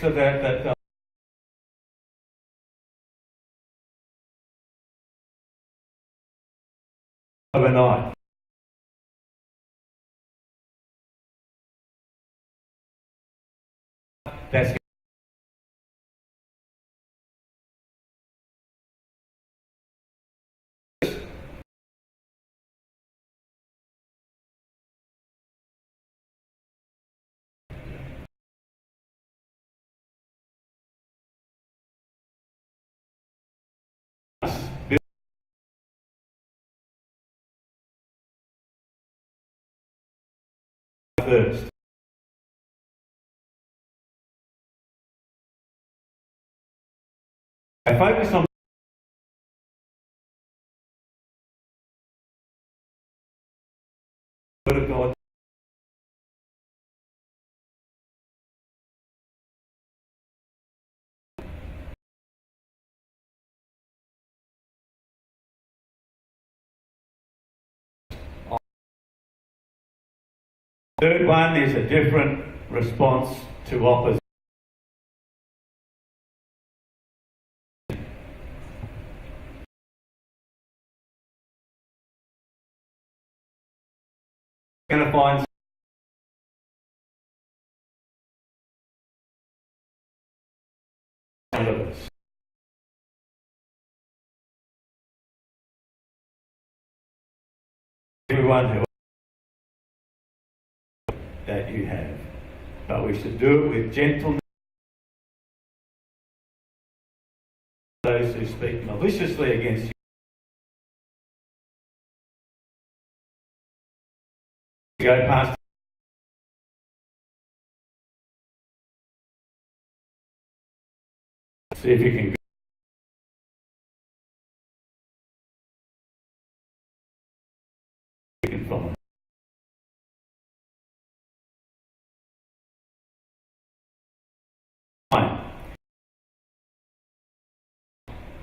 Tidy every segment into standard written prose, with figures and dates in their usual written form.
context of that overnight. That's first. I focus on the Word of God. Third one is a different response to opposition. Going to find some of us. Everyone who that you have, but we should do it with gentleness. Those who speak maliciously against you. Go past. See if you can. Follow.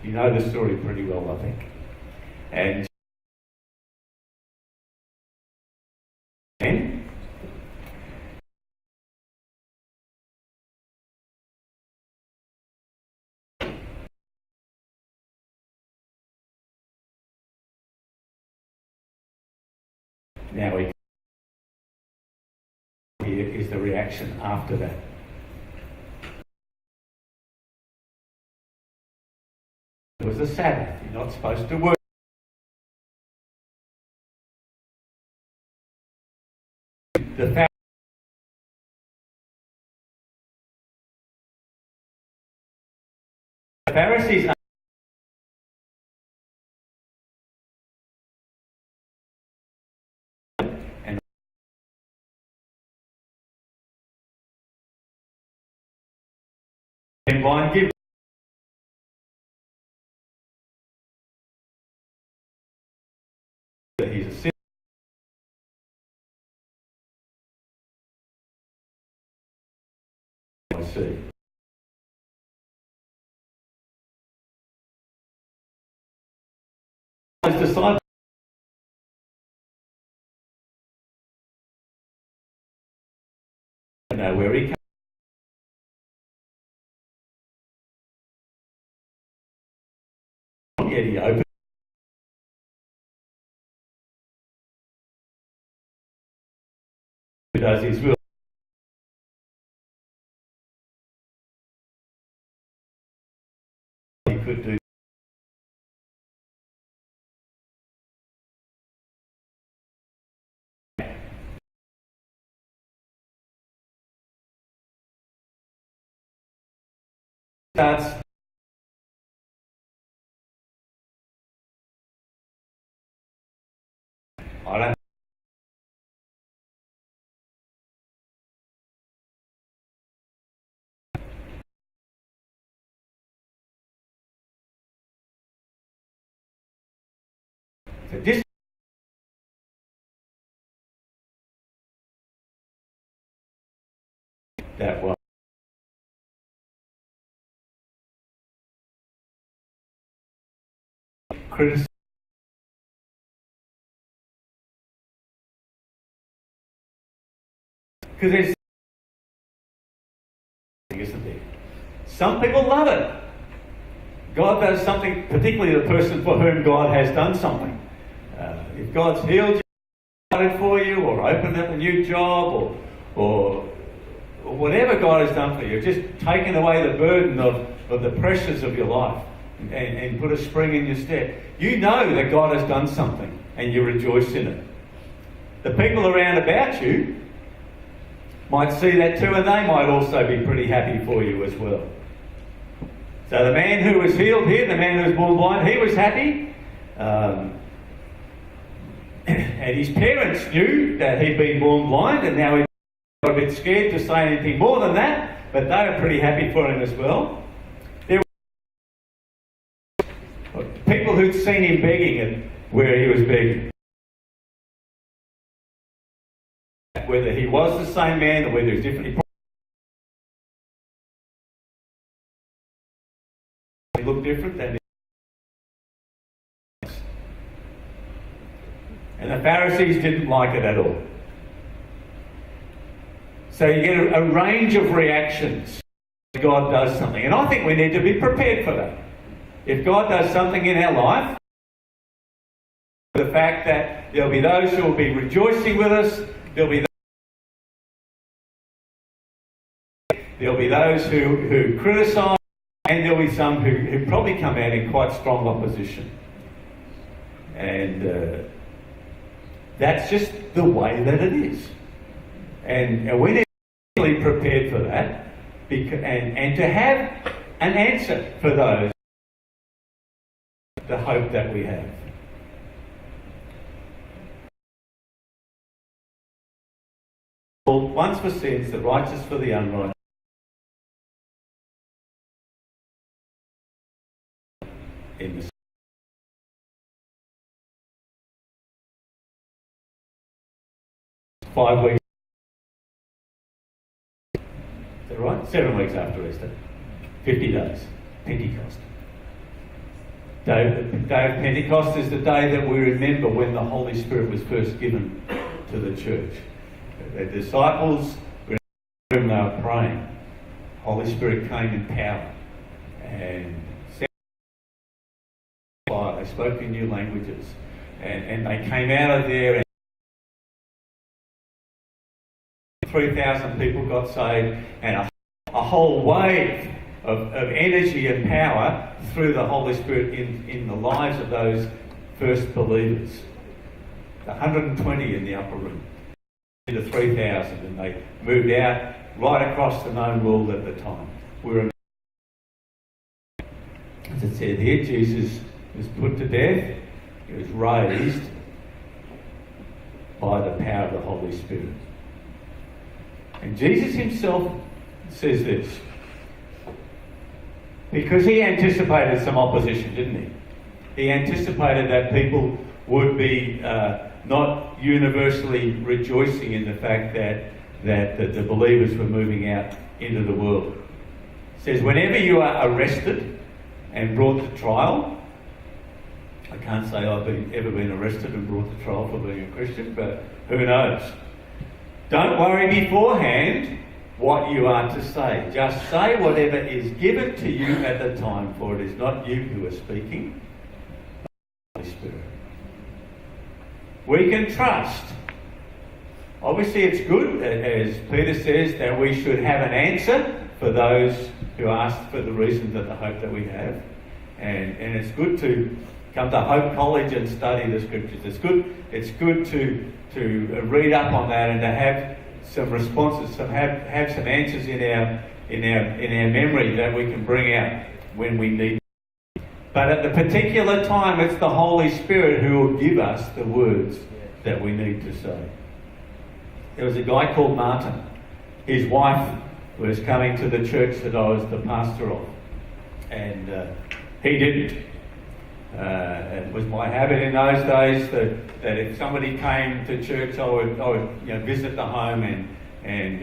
You know the story pretty well, I think. And now here is the reaction after that. It was the Sabbath. You're not supposed to work. The Pharisees and wine give. He's a sinner. I see. His disciples don't know where he came. Yet he opened. Who does his will. He could do. Starts. I don't. So this. That was. Criticism. Because there's, isn't there? Some people love it. God does something, particularly the person for whom God has done something. If God's healed you, provided for you, or opened up a new job, or whatever God has done for you, just taken away the burden of the pressures of your life and put a spring in your step, you know that God has done something and you rejoice in it. The people around about you might see that too, and they might also be pretty happy for you as well. So the man who was healed here, the man who was born blind, he was happy. And his parents knew that he'd been born blind, and now he got a bit scared to say anything more than that, but they were pretty happy for him as well. There were people who'd seen him begging and where he was begging. Whether he was the same man or whether he was different, he looked different than and the Pharisees didn't like it at all. So you get a range of reactions when God does something. And I think we need to be prepared for that. If God does something in our life, the fact that there'll be those who will be rejoicing with us, there'll be those who criticise, and there'll be some who probably come out in quite strong opposition. And that's just the way that it is. And we need to be prepared for that and to have an answer for those, the hope that we have. Once for sins, the righteous for the unrighteous. In the 5 weeks. Is that right? 7 weeks after Easter. 50 days. Pentecost. Day of Pentecost is the day that we remember when the Holy Spirit was first given to the church. The disciples, when they were praying, Holy Spirit came in power and they spoke in new languages, and they came out of there, and 3,000 people got saved, and a whole wave of energy and power through the Holy Spirit in the lives of those first believers. 120 in the upper room, into 3,000, and they moved out right across the known world at the time. As it said here, Jesus was put to death, he was raised by the power of the Holy Spirit. And Jesus himself says this, because he anticipated some opposition, didn't he? He anticipated that people would be not universally rejoicing in the fact that the believers were moving out into the world. He says, whenever you are arrested and brought to trial, I can't say I've ever been arrested and brought to trial for being a Christian, but who knows? Don't worry beforehand what you are to say. Just say whatever is given to you at the time, for it is not you who are speaking, but the Holy Spirit. We can trust. Obviously it's good, as Peter says, that we should have an answer for those who ask for the reasons of the hope that we have. And it's good to come to Hope College and study the Scriptures. It's good to read up on that and to have some responses, have some answers in our memory that we can bring out when we need them. But at the particular time, it's the Holy Spirit who will give us the words that we need to say. There was a guy called Martin. His wife was coming to the church that I was the pastor of, and he didn't. It was my habit in those days that if somebody came to church, I would visit the home and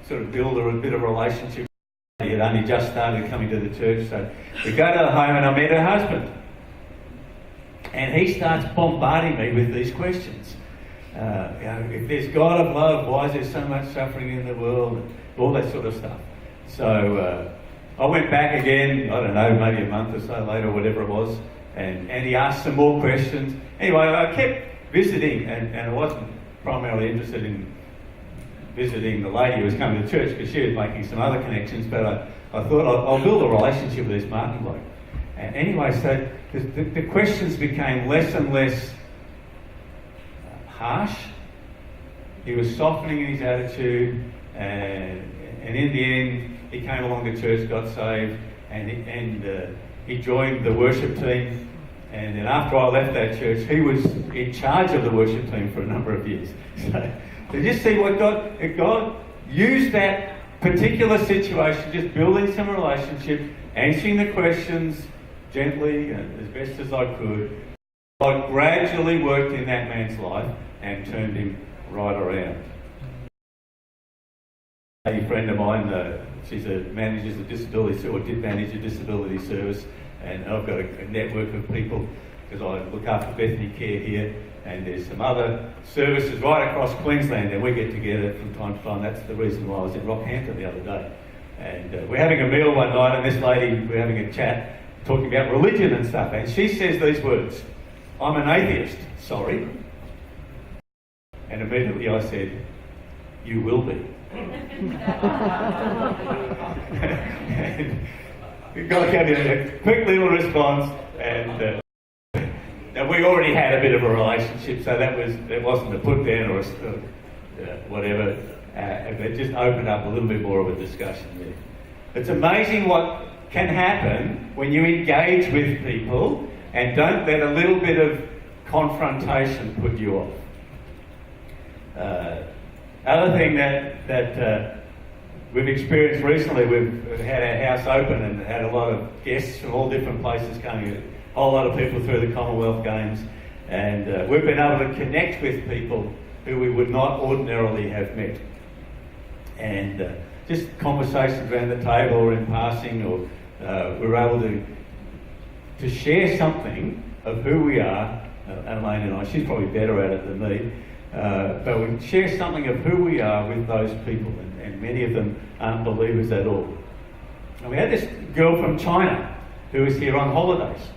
sort of build a bit of a relationship. He had only just started coming to the church, so we go to the home and I met her husband, and he starts bombarding me with these questions. If there's God of love, why is there so much suffering in the world? And all that sort of stuff. So I went back again, I don't know, maybe a month or so later, whatever it was, and he asked some more questions. Anyway, I kept visiting, and I wasn't primarily interested in visiting the lady who was coming to church because she was making some other connections, but I thought I'll build a relationship with this Martin bloke. And anyway, so the questions became less and less harsh. He was softening in his attitude, and in the end, he came along to church, got saved, and he joined the worship team. And then after I left that church, he was in charge of the worship team for a number of years. So just see what God used that particular situation, just building some relationship, answering the questions gently and as best as I could. God gradually worked in that man's life and turned him right around. A friend of mine, manages a disability, or did manage a disability service, and I've got a network of people because I look after Bethany Care here, and there's some other services right across Queensland, and we get together from time to time. That's the reason why I was in Rockhampton the other day. And we're having a meal one night, and this lady, we're having a chat, talking about religion and stuff, and she says these words, "I'm an atheist, sorry." And immediately I said, "You will be." And God gave me a quick little response, and now we already had a bit of a relationship, so it wasn't a put down or whatever. It just opened up a little bit more of a discussion there. It's amazing what can happen when you engage with people and don't let a little bit of confrontation put you off. Other thing that we've experienced recently, we've had our house open and had a lot of guests from all different places coming, a whole lot of people through the Commonwealth Games, and we've been able to connect with people who we would not ordinarily have met. And just conversations around the table or in passing, or we were able to share something of who we are, Elaine and I. She's probably better at it than me. But we share something of who we are with those people, and many of them aren't believers at all. And we had this girl from China who was here on holidays,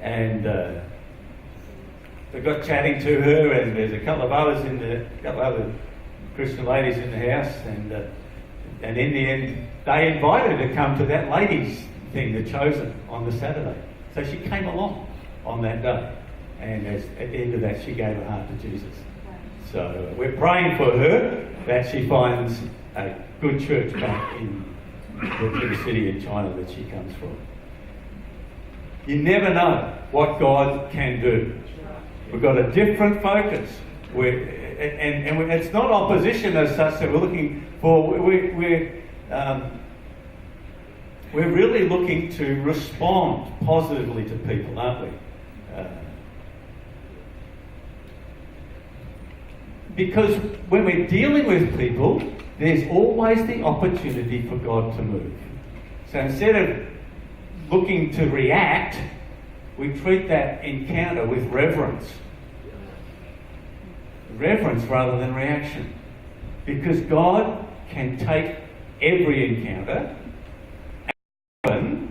and we got chatting to her, and there's a couple of other Christian ladies in the house, and in the end they invited her to come to that ladies' thing, the Chosen, on the Saturday. So she came along on that day. And at the end of that, she gave her heart to Jesus. So we're praying for her that she finds a good church back in the city in China that she comes from. You never know what God can do. We've got a different focus. And it's not opposition as such that we're looking for. We're really looking to respond positively to people, aren't we? Because when we're dealing with people, there's always the opportunity for God to move. So instead of looking to react, we treat that encounter with reverence. Reverence rather than reaction. Because God can take every encounter, and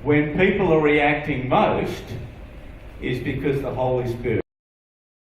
when people are reacting most is because the Holy Spirit